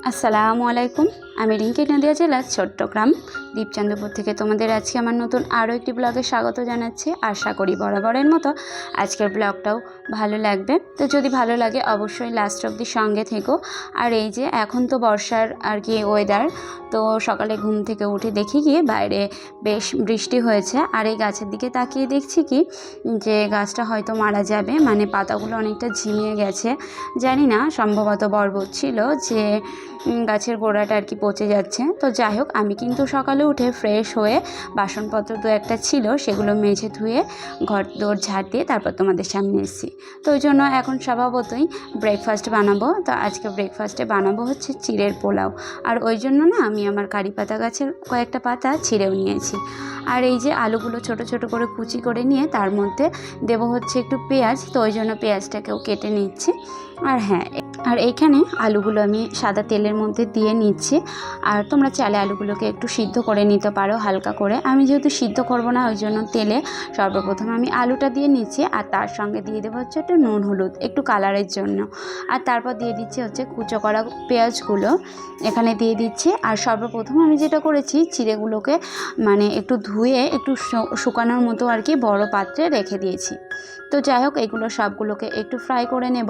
আসসালামু আলাইকুম। আমি রিঙ্কি, নদিয়া জেলার চট্টগ্রাম দীপচন্দ্রপুর থেকে তোমাদের আজকে আমার নতুন আরও একটি ব্লগে স্বাগত জানাচ্ছি। আশা করি বরাবরের মতো আজকের ব্লগটাও ভালো লাগবে। তো যদি ভালো লাগে অবশ্যই লাস্ট অবধি সঙ্গে থেকো। আর এই যে এখন তো বর্ষার ওয়েদার, তো সকালে ঘুম থেকে উঠে দেখি গিয়ে বাইরে বেশ বৃষ্টি হয়েছে। আর এই গাছের দিকে তাকিয়ে দেখছি কি যে গাছটা হয়তো মারা যাবে, মানে পাতাগুলো অনেকটা ঝিমিয়ে গেছে। জানি না, সম্ভবত বরবত ছিল যে গাছের গোড়াটা পচে যাচ্ছে। তো যাই হোক, আমি কিন্তু সকালে উঠে ফ্রেশ হয়ে বাসনপত্র দু একটা ছিল সেগুলো মেজে ধুয়ে ঘর দোর ঝাড় দিয়ে তারপর তোমাদের সামনে এসেছি। তো ওই জন্য এখন স্বভাবতই ব্রেকফাস্ট বানাবো। তো আজকে ব্রেকফাস্টে বানাবো হচ্ছে চিড়ের পোলাও। আর ওই জন্য না আমি আমার কারি পাতা গাছের কয়েকটা পাতা ছিঁড়েও নিয়েছি। আর এই যে আলুগুলো ছোট ছোট করে কুচি করে নিয়ে তার মধ্যে দেবো হচ্ছে একটু পেঁয়াজ। তো ওই জন্য পেঁয়াজটাকেও কেটে নিচ্ছি। আর হ্যাঁ, আর এইখানে আলুগুলো আমি সাদা তেলের মধ্যে দিয়ে নিচ্ছি। আর তোমরা চাইলে আলুগুলোকে একটু সিদ্ধ করে নিতে পারো হালকা করে। আমি যেহেতু সিদ্ধ করব না, ওই জন্য তেলে সর্বপ্রথম আমি আলুটা দিয়ে নিচ্ছি। আর তার সঙ্গে দিয়ে দেবো হচ্ছে একটু নুন হলুদ একটু কালারের জন্য। আর তারপর দিয়ে দিচ্ছি হচ্ছে কুচো করা পেঁয়াজগুলো এখানে দিয়ে দিচ্ছি। আর সর্বপ্রথম আমি যেটা করেছি, চিড়েগুলোকে মানে একটু ধুয়ে একটু শুকানোর মতো বড় পাত্রে রেখে দিয়েছি। তো যাই হোক, এগুলো সবগুলোকে একটু ফ্রাই করে নেব।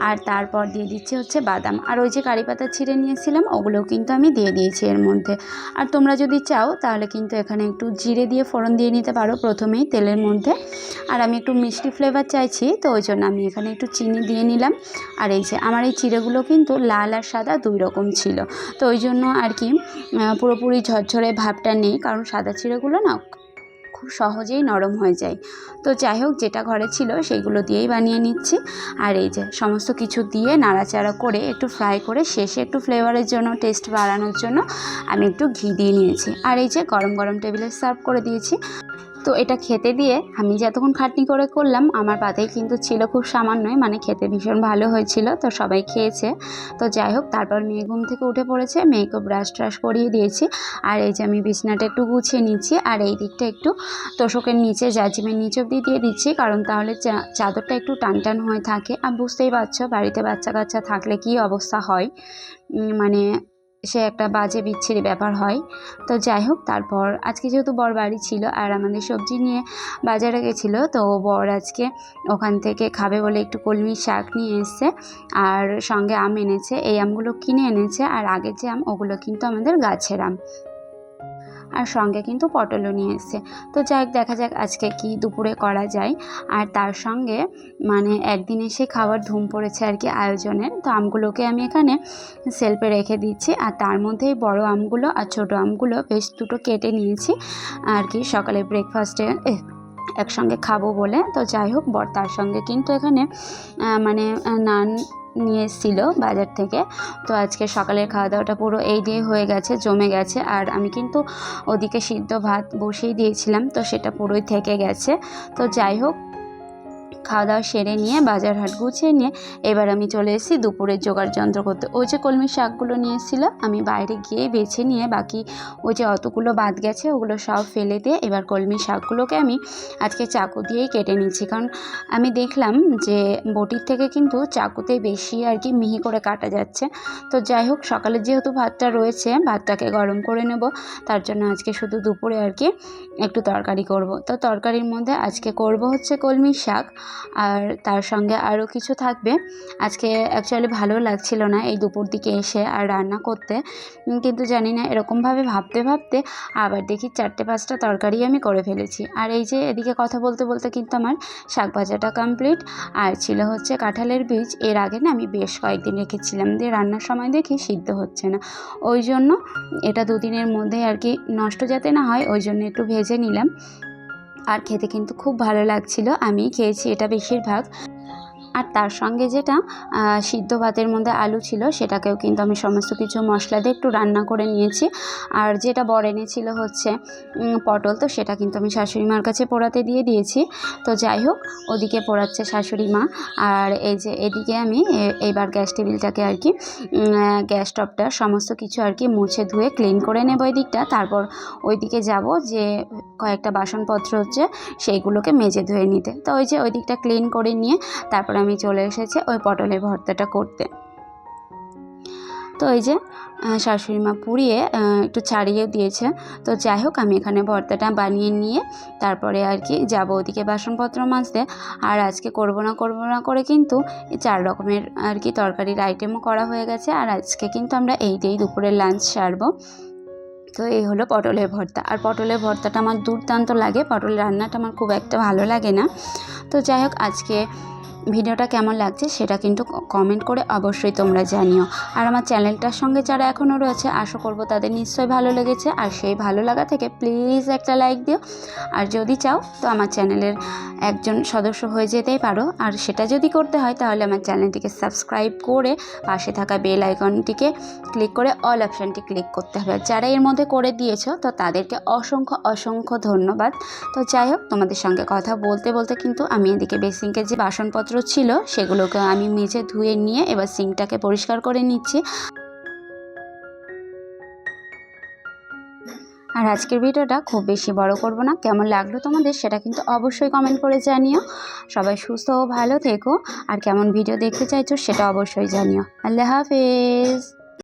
আর তারপর দিয়ে দিচ্ছি হচ্ছে বাদাম। আর ওই যে কারি পাতা ছিঁড়ে নিয়েছিলাম ওগুলোও কিন্তু আমি দিয়ে দিয়েছি এর মধ্যে। আর তোমরা যদি চাও তাহলে কিন্তু এখানে একটু জিরে দিয়ে ফোড়ন দিয়ে নিতে পারো প্রথমেই তেলের মধ্যে। আর আমি একটু মিষ্টি ফ্লেভার চাইছি, তো ওই জন্য আমি এখানে একটু চিনি দিয়ে নিলাম। আর এই যে আমার এই চিড়েগুলো কিন্তু লাল আর সাদা দুই রকম ছিল। তো ওই জন্য পুরোপুরি ঝরঝরে ভাবটা নেই, কারণ সাদা চিড়েগুলো না খুব সহজেই নরম হয়ে যায়। তো যাই হোক, যেটা ঘরে ছিল সেইগুলো দিয়েই বানিয়ে নিচ্ছি। আর এই যে সমস্ত কিছু দিয়ে নাড়াচাড়া করে একটু ফ্রাই করে শেষে একটু ফ্লেভারের জন্য, টেস্ট বাড়ানোর জন্য আমি একটু ঘি দিয়ে নিয়েছি। আর এই যে গরম গরম টেবিলে সার্ভ করে দিয়েছি। তো এটা খেতে দিয়ে আমি যতক্ষণ খাটনি করে করলাম, আমার পাতেই কিন্তু ছিল খুব সামান্যই, মানে খেতে ভীষণ ভালো হয়েছিল। তো সবাই খেয়েছে। তো যাই হোক, তারপর মেয়ে ঘুম থেকে উঠে পড়েছে, মেয়েকে ব্রাশ ট্রাশ করিয়ে দিয়েছি। আর এই যে আমি বিছনাটা একটু গুছিয়ে নিচ্ছি। আর এই দিকটা একটু তোষকের নিচে জাজিমের নিচ অব্দি দিয়ে দিচ্ছি, কারণ তাহলে চাদরটা একটু টান টান হয়ে থাকে। আর বুঝতেই পারছো বাড়িতে বাচ্চা কাচ্চা থাকলে কী অবস্থা হয়, মানে সে একটা বাজে বিচ্ছিরি ব্যাপার হয়। তো যাই হোক, তারপর আজকে যেহেতু বর বাড়ি ছিল আর আমাদের সবজি নিয়ে বাজারে গেছিলো, তো বর আজকে ওখান থেকে খাবে বলে একটু কলমি শাক নিয়ে এসছে। আর সঙ্গে আম এনেছে, এই আমগুলো কিনে এনেছে। আর আগের যে আম ওগুলো কিন্তু আমাদের গাছের আম। আর সঙ্গে কিন্তু পটলও নিয়ে এসছে। তো যাই হোক, দেখা যাক আজকে কি দুপুরে করা যায়। আর তার সঙ্গে মানে একদিন এসে খাবার ধুম পড়েছে আয়োজনের। তো আমগুলোকে আমি এখানে সেলফে রেখে দিচ্ছি। আর তার মধ্যেই বড় আমগুলো আর ছোটো আমগুলো বেশ দুটো কেটে নিয়েছি সকালে ব্রেকফাস্টে একসঙ্গে খাবো বলে। তো যাই হোক, বর তার সঙ্গে কিন্তু এখানে নান নিয়ে এসেছিলো বাজার থেকে। তো আজকে সকালের খাওয়া দাওয়াটা পুরো এই দিয়ে হয়ে গেছে, জমে গেছে। আর আমি কিন্তু ওদিকে সিদ্ধ ভাত বসিয়ে দিয়েছিলাম, তো সেটা পুরোই থেকে গেছে। তো যাই হোক, খাওয়া দাওয়া সেরে নিয়ে বাজার হাট গুছিয়ে নিয়ে এবার আমি চলে এসেছি দুপুরের জোগাড় যন্ত্র করতে। ওই যে কলমি শাকগুলো নিয়ে এসেছিলো, আমি বাইরে গিয়ে বেছে নিয়ে বাকি ওই যে অতগুলো বাদ গেছে ওগুলো সব ফেলে দিয়ে এবার কলমি শাকগুলোকে আমি আজকে চাকু দিয়েই কেটে নিচ্ছি। কারণ আমি দেখলাম যে বটির থেকে কিন্তু চাকুতেই বেশি মিহি করে কাটা যাচ্ছে। তো যাই হোক, সকালে যেহেতু ভাতটা রয়েছে, ভাতটাকে গরম করে নেব। তার জন্য আজকে শুধু দুপুরে একটু তরকারি করব। তো তরকারির মধ্যে আজকে করব হচ্ছে কলমি শাক, আর তার সঙ্গে আরও কিছু থাকবে। আজকে অ্যাকচুয়ালি ভালো লাগছিল না এই দুপুর দিকে এসে আর রান্না করতে, কিন্তু জানি না এরকমভাবে ভাবতে ভাবতে আবার দেখি 4-5টা তরকারি আমি করে ফেলেছি। আর এই যে এদিকে কথা বলতে বলতে কিন্তু আমার শাক ভাজাটা কমপ্লিট। আর ছিল হচ্ছে কাঁঠালের বীজ, এর আগে না আমি বেশ কয়েকদিন রেখেছিলাম, দিয়ে রান্নার সময় দেখি সিদ্ধ হচ্ছে না। ওই জন্য এটা দুদিনের মধ্যে নষ্ট যাতে না হয় ওই জন্য একটু ভেজে নিলাম। আর খেতে কিন্তু খুব ভালো লাগছিল, আমি খেয়েছি এটা বেশিরভাগ। আর তার সঙ্গে যেটা সিদ্ধ ভাতের মধ্যে আলু ছিল সেটাকেও কিন্তু আমি সমস্ত কিছু মশলা দিয়ে একটু রান্না করে নিয়েছি। আর যেটা বর এনেছিল হচ্ছে পটল, তো সেটা কিন্তু আমি শাশুড়ি মার কাছে পোড়াতে দিয়ে দিয়েছি। তো যাই হোক, ওদিকে পোড়াচ্ছে শাশুড়ি মা। আর এই যে এদিকে আমি এইবার গ্যাস টেবিলটাকে গ্যাস স্টোভটা সমস্ত কিছু মুছে ধুয়ে ক্লিন করে নেব ওই দিকটা। তারপর ওই দিকে যাব যে কয়েকটা বাসনপত্র হচ্ছে সেইগুলোকে মেজে ধুয়ে নিতে। তো ওই যে ওই দিকটা ক্লিন করে নিয়ে তারপর আমি চলে এসেছি ওই পটলের ভর্তাটা করতে। তো এই যে শাশুড়ি মা পুড়িয়ে একটু ছাড়িয়ে দিয়েছে। তো যাই হোক, আমি এখানে ভর্তাটা বানিয়ে নিয়ে তারপরে আর কি যাবো ওদিকে বাসনপত্র মাজতে। আর আজকে করবো না করে কিন্তু 4 রকমের আর কি তরকারির আইটেমও করা হয়ে গেছে। আর আজকে কিন্তু আমরা এই দিয়েই দুপুরের লাঞ্চ সারবো। তো এই হলো পটলের ভর্তা। আর পটলের ভর্তাটা আমার দুর্দান্ত লাগে, পটলের রান্নাটা আমার খুব একটা ভালো লাগে না। তো যাই হোক, আজকে ভিডিওটা কেমন লাগছে সেটা কিন্তু কমেন্ট করে অবশ্যই তোমরা জানিও। আর আমার চ্যানেলটার সঙ্গে যারা এখনও রয়েছে, আশা করব তাদের নিশ্চয়ই ভালো লেগেছে। আর সেই ভালো লাগা থেকে প্লিজ একটা লাইক দিও। আর যদি চাও তো আমার চ্যানেলের একজন সদস্য হয়ে যেতেই পারো। আর সেটা যদি করতে হয় তাহলে আমার চ্যানেলটিকে সাবস্ক্রাইব করে পাশে থাকা বেল আইকনটিকে ক্লিক করে অল অপশানটি ক্লিক করতে হবে। যারা এর মধ্যে করে দিয়েছো তো তাদেরকে অসংখ্য ধন্যবাদ। তো যাই হোক, তোমাদের সঙ্গে কথা বলতে বলতে কিন্তু আমি এদিকে বেসিংকে যে বাসনপত্র ছিল সেগুলোকে আমি মেজে ধুয়ে নিয়ে এবার সিঙ্কটাকে পরিষ্কার করে নিচ্ছি। আর আজকের ভিডিওটা খুব বেশি বড় করব না। কেমন লাগলো তোমাদের সেটা কিন্তু অবশ্যই কমেন্ট করে জানিও। সবাই সুস্থ ও ভালো থেকো। আর কেমন ভিডিও দেখতে চাইছো সেটা অবশ্যই জানিও। আল্লাহ হাফেজ।